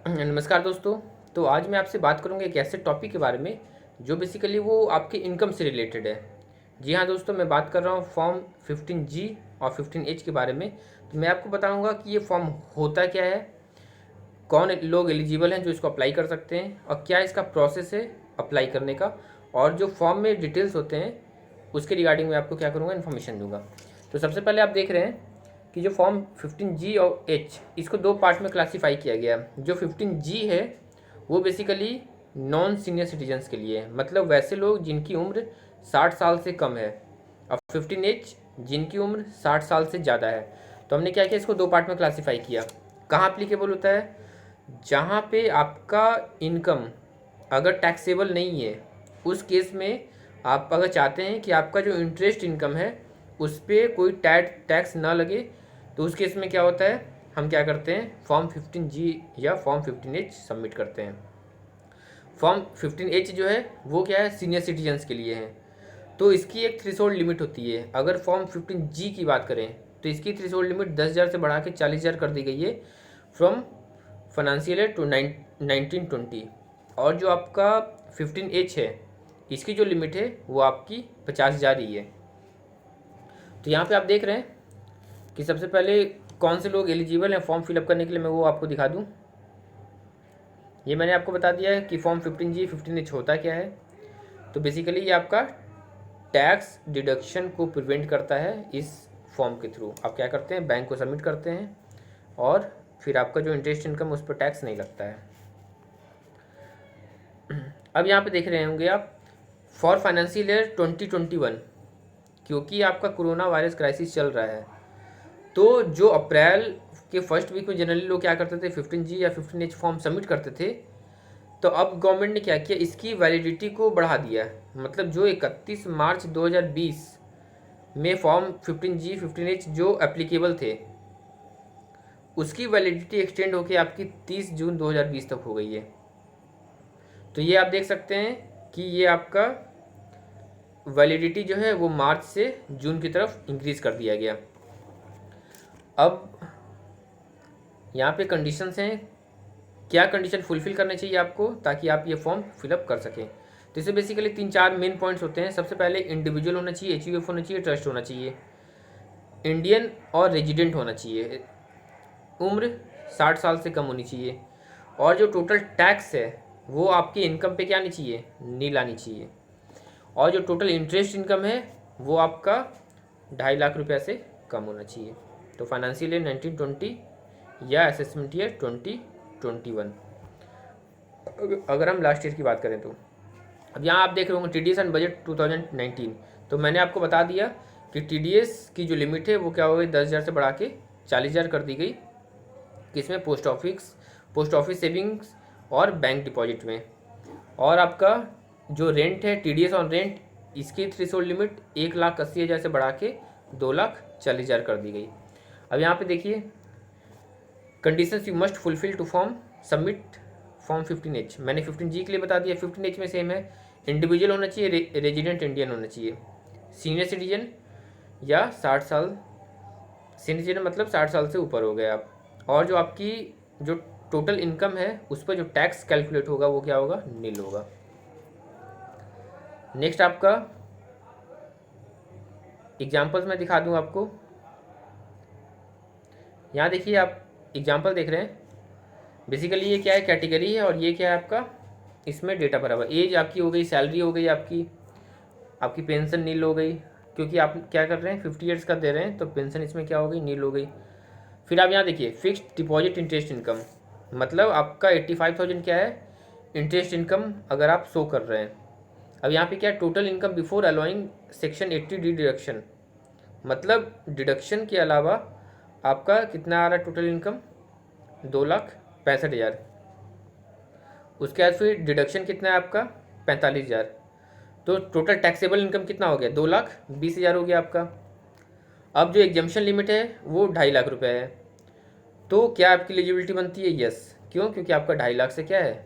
नमस्कार दोस्तों। तो आज मैं आपसे बात करूंगा एक ऐसे टॉपिक के बारे में जो बेसिकली वो आपके इनकम से रिलेटेड है। जी हाँ दोस्तों, मैं बात कर रहा हूँ फॉर्म 15G और 15H के बारे में। तो मैं आपको बताऊंगा कि ये फॉर्म होता क्या है, कौन लोग एलिजिबल हैं जो इसको अप्लाई कर सकते हैं, और क्या इसका प्रोसेस है अप्लाई करने का, और जो फॉर्म में डिटेल्स होते हैं उसके रिगार्डिंग मैं आपको क्या करूँगा, इन्फॉर्मेशन दूंगा। तो सबसे पहले आप देख रहे हैं कि जो फॉर्म 15G और H, इसको दो पार्ट में क्लासीफाई किया गया है। जो 15G है वो बेसिकली नॉन सीनियर सिटीजन्स के लिए है, मतलब वैसे लोग जिनकी उम्र 60 साल से कम है। और 15H जिनकी उम्र 60 साल से ज़्यादा है। तो हमने क्या किया, इसको दो पार्ट में क्लासीफाई किया। कहाँ अप्लीकेबल होता है? जहाँ पे आपका इनकम अगर टैक्सेबल नहीं है, उस केस में आप अगर चाहते हैं कि आपका जो इंटरेस्ट इनकम है उस पर कोई टैक्स ना लगे, तो उस केस में क्या होता है, हम क्या करते हैं, फॉर्म 15G या फॉर्म 15H सबमिट करते हैं। फॉर्म 15H जो है वो क्या है, सीनियर सिटीजन्स के लिए है। तो इसकी एक थ्रेशोल्ड लिमिट होती है। अगर फॉर्म 15G की बात करें तो इसकी थ्रेशोल्ड लिमिट 10,000 से बढ़ा के 40,000 कर दी गई है फ्रॉम फाइनेंशियल ईयर टू 1920। और जो आपका 15H है, इसकी जो लिमिट है वो आपकी 50,000 ही है। तो यहाँ पे आप देख रहे हैं कि सबसे पहले कौन से लोग एलिजिबल हैं फॉर्म फिलअप करने के लिए, मैं वो आपको दिखा दूँ। ये मैंने आपको बता दिया है कि फॉर्म 15G 15H होता क्या है। तो बेसिकली ये आपका टैक्स डिडक्शन को प्रिवेंट करता है। इस फॉर्म के थ्रू आप क्या करते हैं, बैंक को सबमिट करते हैं और फिर आपका जो इंटरेस्ट इनकम उस पर टैक्स नहीं लगता है। अब यहाँ पे देख रहे होंगे आप, फॉर फाइनेंशियल ईयर 2021, क्योंकि आपका कोरोना वायरस क्राइसिस चल रहा है, तो जो अप्रैल के फर्स्ट वीक में जनरली लोग क्या करते थे, 15G या 15H फॉर्म सबमिट करते थे। तो अब गवर्नमेंट ने क्या किया, इसकी वैलिडिटी को बढ़ा दिया। मतलब जो 31 मार्च 2020 में फॉर्म 15G 15H जो एप्लीकेबल थे, उसकी वैलिडिटी एक्सटेंड होकर आपकी 30 जून 2020 तक हो गई है। तो ये आप देख सकते हैं कि ये आपका वैलिडिटी जो है वो मार्च से जून की तरफ इंक्रीज़ कर दिया गया। अब यहाँ पे कंडीशंस हैं, क्या कंडीशन फुलफिल करने चाहिए आपको ताकि आप ये फॉर्म फिलअप कर सकें। तो इसे बेसिकली 3-4 मेन पॉइंट्स होते हैं। सबसे पहले इंडिविजुअल होना चाहिए, HUF होना चाहिए, ट्रस्ट होना चाहिए, इंडियन और रेजिडेंट होना चाहिए, उम्र 60 साल से कम होनी चाहिए, और जो टोटल टैक्स है वो आपकी इनकम पे क्या आनी चाहिए, नील आनी चाहिए, और जो टोटल इंटरेस्ट इनकम है वो आपका 2.5 लाख रुपया से कम होना चाहिए। तो फाइनेंशियल ईयर 1920 या असेसमेंट ईयर 2021, अगर हम लास्ट ईयर की बात करें तो। अब यहाँ आप देख रहे होंगे TDS एंड बजट 2019। तो मैंने आपको बता दिया कि TDS की जो लिमिट है वो क्या हो गई, 10,000 से बढ़ा के 40,000 कर दी गई। किसमें, पोस्ट ऑफिस सेविंग्स और बैंक डिपॉजिट में। और आपका जो रेंट है, TDS ऑन रेंट, इसकी थ्रेशोल्ड लिमिट 1,80,000 से बढ़ा के 2,40,000 कर दी गई। अब यहाँ पे देखिए, conditions you must fulfil to form submit form 15H। मैंने 15G के लिए बता दिया, 15H में सेम है। इंडिविजुअल होना चाहिए, रेजिडेंट इंडियन होना चाहिए, सीनियर सिटीजन या 60 साल, सीनियर सिटीजन मतलब 60 साल से ऊपर हो गए आप, और जो आपकी जो टोटल इनकम है उस पर जो टैक्स कैलकुलेट होगा वो क्या होगा, नील होगा। नेक्स्ट आपका एग्जाम्पल्स मैं दिखा दूँ आपको। यहाँ देखिए, आप एग्जाम्पल देख रहे हैं। बेसिकली ये क्या है, कैटेगरी है, और ये क्या है आपका, इसमें डेटा भरा हुआ। एज आपकी हो गई, सैलरी हो गई आपकी, आपकी पेंशन नील हो गई, क्योंकि आप क्या कर रहे हैं, 50 ईयर्स का दे रहे हैं तो पेंशन इसमें क्या हो गई, नील हो गई। फिर आप यहाँ देखिए, फिक्स्ड डिपॉजिट इंटरेस्ट इनकम, मतलब आपका 85,000 क्या है, इंटरेस्ट इनकम अगर आप शो कर रहे हैं। अब यहाँ पे क्या है, total income before allowing section 80D deduction, मतलब डिडक्शन के अलावा आपका कितना आ रहा है टोटल इनकम, 2,65,000। उसके बाद फिर डिडक्शन कितना है आपका, 45,000। तो टोटल टैक्सेबल इनकम कितना हो गया, 2,20,000 हो गया आपका। अब जो एग्जम्पशन लिमिट है वो 2.5 लाख रुपए है। तो क्या आपकी एलिजिबिलिटी बनती है, यस। क्यों, क्योंकि आपका 2.5 लाख से क्या है,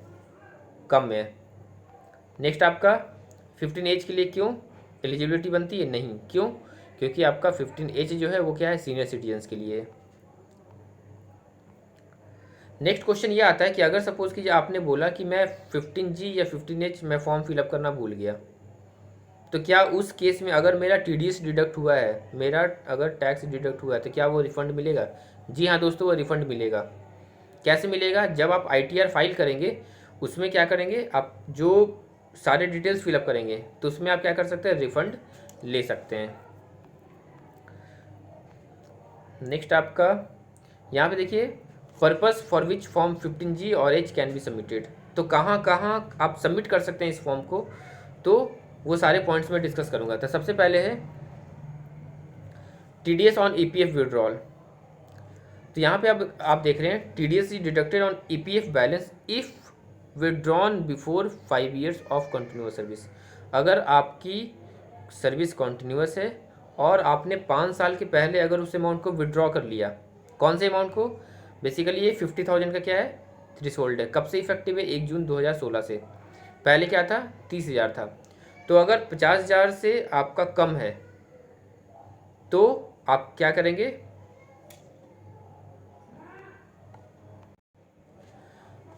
कम में है। नेक्स्ट आपका 15H के लिए क्यों एलिजिबिलिटी बनती है, नहीं। क्यों, क्योंकि आपका 15H जो है वो क्या है, सीनियर सिटीजन्स के लिए है। नेक्स्ट क्वेश्चन ये आता है कि अगर सपोज कीजिए आपने बोला कि मैं 15G या 15H में फॉर्म फिलअप करना भूल गया, तो क्या उस केस में अगर मेरा TDS डिडक्ट हुआ है, मेरा अगर टैक्स डिडक्ट हुआ है, तो क्या वो रिफ़ंड मिलेगा? जी हाँ दोस्तों, वो रिफ़ंड मिलेगा। कैसे मिलेगा? जब आप ITR फाइल करेंगे, उसमें क्या करेंगे, आप जो सारे डिटेल्स फिलअप करेंगे, तो उसमें आप क्या कर सकते हैं, रिफ़ंड ले सकते हैं। नेक्स्ट आपका यहाँ पे देखिए, purpose for which form 15G और H कैन बी सबमिटेड। तो कहाँ कहाँ आप सबमिट कर सकते हैं इस फॉर्म को, तो वो सारे पॉइंट्स में डिस्कस करूँगा। तो सबसे पहले है TDS ऑन EPF विड्रॉल। तो यहाँ पे अब आप देख रहे हैं TDS is deducted on EPF balance if withdrawn before 5 years of continuous service. अगर आपकी सर्विस कॉन्टीन्यूस है और आपने 5 साल के पहले अगर उस अमाउंट को विड्रॉ कर लिया, कौन से अमाउंट को, बेसिकली ये 50,000 का क्या है, थ्रेशोल्ड है। कब से इफेक्टिव है? 1 जून 2016 से। पहले क्या था, 30,000 था। तो अगर 50,000 से आपका कम है तो आप क्या करेंगे,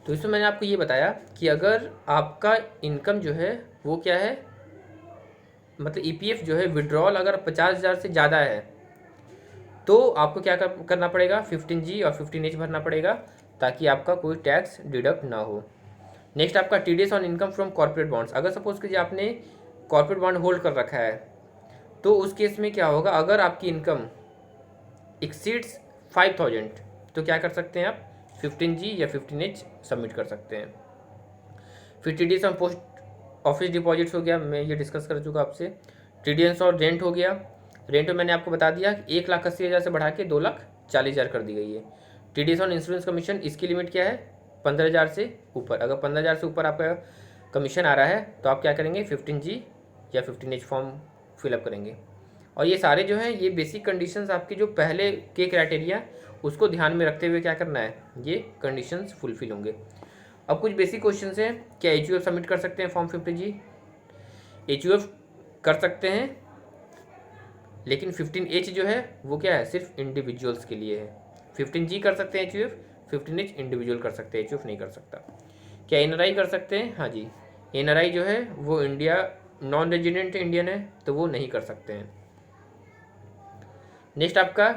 तो इसमें मैंने आपको ये बताया कि अगर आपका इनकम जो है वो क्या है, मतलब EPF जो है विड्रॉल अगर 50,000 से ज़्यादा है, तो आपको क्या करना पड़ेगा, 15G और 15H भरना पड़ेगा, ताकि आपका कोई टैक्स डिडक्ट ना हो। नेक्स्ट आपका TDS on income from corporate bonds. अगर सपोज कीजिए आपने कॉर्पोरेट बॉन्ड होल्ड कर रखा है, तो उस केस में क्या होगा, अगर आपकी इनकम एक्सीड्स 5,000, तो क्या कर सकते हैं आप, 15G या 15H सबमिट कर सकते हैं। फिर TDS on post office deposits हो गया, मैं ये डिस्कस कर चुका आपसे। TDS और रेंट हो गया। रेंट में मैंने आपको बता दिया कि 1,80,000 से बढ़ा के 2,40,000 कर दी गई है। TDS ऑन इंश्योरेंस कमीशन, इसकी लिमिट क्या है, 15,000 से ऊपर। अगर 15,000 से ऊपर आपका कमीशन आ रहा है तो आप क्या करेंगे, 15G या 15H फॉर्म फिलअप करेंगे। और ये सारे जो हैं ये बेसिक कंडीशंस आपकी जो पहले के क्राइटेरिया, उसको ध्यान में रखते हुए क्या करना है, ये कंडीशंस फुलफिल होंगे। अब कुछ बेसिक क्वेश्चन हैं, क्या HUF सबमिट कर सकते हैं फॉर्म 15G? HUF कर सकते हैं, लेकिन 15H जो है वो क्या है, सिर्फ इंडिविजुअल्स के लिए है। 15G कर सकते हैं HUF, 15H इंडिविजुअल कर सकते हैं, HUF नहीं कर सकता। क्या NRI कर सकते हैं? हाँ जी, NRI जो है वो इंडिया नॉन रेजिडेंट इंडियन है, तो वो नहीं कर सकते हैं। नेक्स्ट आपका,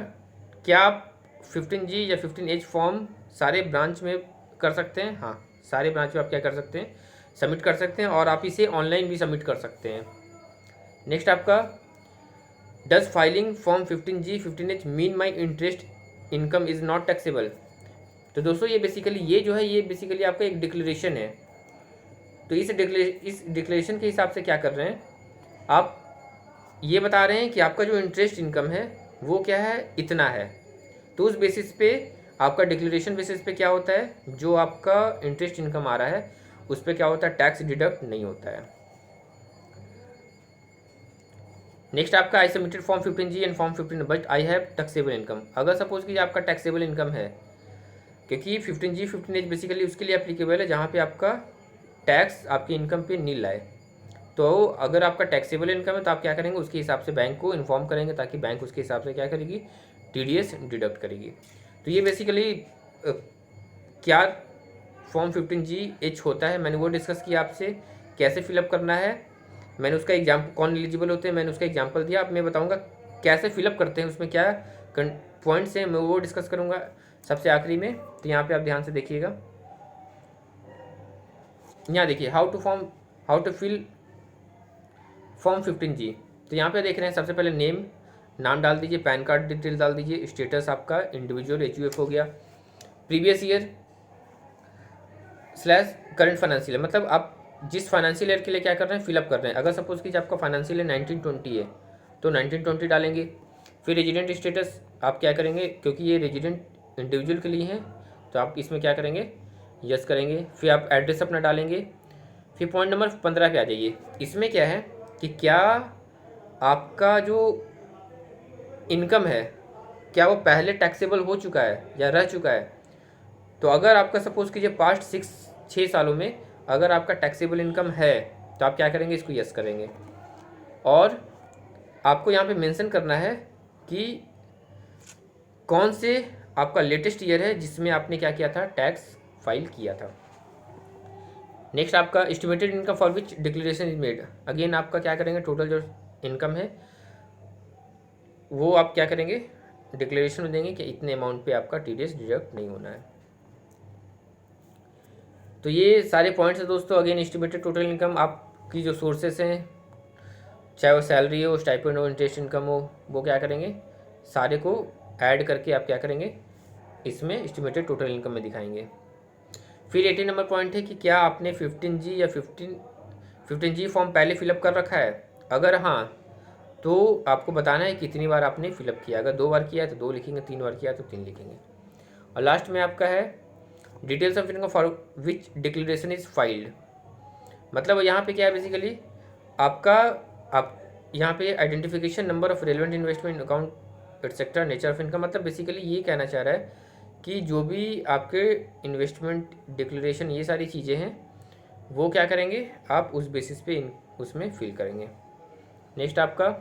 क्या आप 15G या 15H फॉर्म सारे ब्रांच में कर सकते हैं? हाँ, सारे ब्रांच में आप क्या कर सकते हैं, सबमिट कर सकते हैं, और आप इसे ऑनलाइन भी सबमिट कर सकते हैं। नेक्स्ट आपका, does filing form 15G 15H mean my interest income is not taxable. तो दोस्तों ये बेसिकली ये जो है, ये बेसिकली आपका एक डिक्लेरेशन है। तो इस डिक्लेरेशन के हिसाब से क्या कर रहे हैं आप, ये बता रहे हैं कि आपका जो इंटरेस्ट इनकम है वो क्या है, इतना है। तो उस बेसिस पे आपका डिक्लेरेशन बेसिस पे क्या होता है, जो आपका इंटरेस्ट इनकम आ रहा है उस पर क्या होता है, टैक्स डिडक्ट नहीं होता है। नेक्स्ट आपका, I submitted form 15G and form 15 but I have taxable income. अगर सपोज कीजिए आपका टैक्सेबल इनकम है, क्योंकि 15G 15H बेसिकली उसके लिए एप्लीकेबल है जहाँ पे आपका टैक्स आपकी इनकम पे नील आए। तो अगर आपका टैक्सेबल इनकम है तो आप क्या करेंगे, उसके हिसाब से बैंक को इन्फॉर्म करेंगे, ताकि बैंक उसके हिसाब से क्या करेगी, TDS डिडक्ट करेगी। तो ये बेसिकली क्या फॉर्म 15G होता है, मैंने वो डिस्कस किया आपसे, कैसे फिलअप करना है, मैंने उसका एग्जाम्पल, कौन एलिजिबल होते हैं मैंने उसका एग्जाम्पल दिया। अब मैं बताऊँगा कैसे फिलअप करते हैं, उसमें क्या पॉइंट्स हैं, मैं वो डिस्कस करूँगा सबसे आखिरी में। तो यहाँ पे आप ध्यान से देखिएगा, यहाँ देखिए, how to fill form 15G। तो यहाँ पे देख रहे हैं, सबसे पहले नाम डाल दीजिए, पैन कार्ड डिटेल डाल दीजिए, स्टेटस आपका इंडिविजुअल HUF हो गया, प्रीवियस ईयर / करंट फाइनेंशियल, मतलब आप जिस फाइनेंशियल ईयर के लिए क्या कर रहे हैं, फिलअप कर रहे हैं। अगर सपोज कीजिए आपका फाइनेंशियल ईयर 1920 है तो 1920 डालेंगे। फिर रेजिडेंट स्टेटस आप क्या करेंगे, क्योंकि ये रेजिडेंट इंडिविजुअल के लिए हैं तो आप इसमें क्या करेंगे, यस करेंगे। फिर आप एड्रेस अपना डालेंगे। फिर पॉइंट नंबर 15 पे आ जाइए। इसमें क्या है कि क्या आपका जो इनकम है क्या वो पहले टैक्सेबल हो चुका है या रह चुका है। तो अगर आपका सपोज कीजिए पास्ट 6 सालों में अगर आपका टैक्सेबल इनकम है तो आप क्या करेंगे, इसको यस करेंगे। और आपको यहाँ पे मेंशन करना है कि कौन से आपका लेटेस्ट ईयर है जिसमें आपने क्या किया था, टैक्स फाइल किया था। नेक्स्ट आपका estimated income for which declaration is made. Again आपका क्या करेंगे, टोटल जो इनकम है वो आप क्या करेंगे, डिक्लेरेशन में देंगे कि इतने अमाउंट पे आपका टीडीएस डिडक्ट नहीं होना है। तो ये सारे पॉइंट्स हैं दोस्तों। अगेन एस्टिमेटेड टोटल इनकम आपकी जो सोर्सेस हैं, चाहे वो सैलरी हो, स्टाइपेंड हो, इंटरेस्ट इनकम हो, वो क्या करेंगे, सारे को ऐड करके आप क्या करेंगे, इसमें एस्टिमेटेड टोटल इनकम में दिखाएंगे। फिर 18 नंबर पॉइंट है कि क्या आपने 15G या 15G फॉर्म पहले फिलअप कर रखा है। अगर हाँ तो आपको बताना है कितनी बार आपने फिलअप किया। अगर 2 बार किया है तो 2 लिखेंगे, 3 बार किया है तो 3 लिखेंगे। और लास्ट में आपका है details of income for which declaration is filed. मतलब यहाँ पे क्या है, बेसिकली आपका आप यहाँ पे identification number of relevant investment account etcetera, nature of income. मतलब बेसिकली ये कहना चाह रहा है कि जो भी आपके इन्वेस्टमेंट डिक्लेरेशन ये सारी चीज़ें हैं वो क्या करेंगे, आप उस बेसिस पे उसमें फिल करेंगे। नेक्स्ट आपका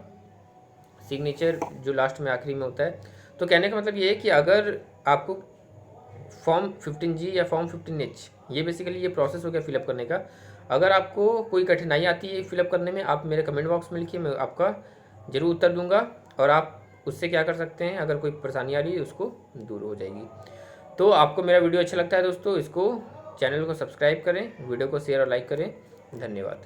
सिग्नेचर जो लास्ट में आखिरी में होता है। तो कहने का मतलब ये है कि अगर आपको फॉर्म 15G या फॉर्म 15H, ये बेसिकली ये प्रोसेस हो गया फिलअप करने का। अगर आपको कोई कठिनाई आती है फिलअप करने में, आप मेरे कमेंट बॉक्स में लिखिए, मैं आपका ज़रूर उत्तर दूंगा और आप उससे क्या कर सकते हैं, अगर कोई परेशानी आ रही है उसको दूर हो जाएगी। तो आपको मेरा वीडियो अच्छा लगता है दोस्तों, इसको चैनल को सब्सक्राइब करें, वीडियो को शेयर और लाइक करें। धन्यवाद।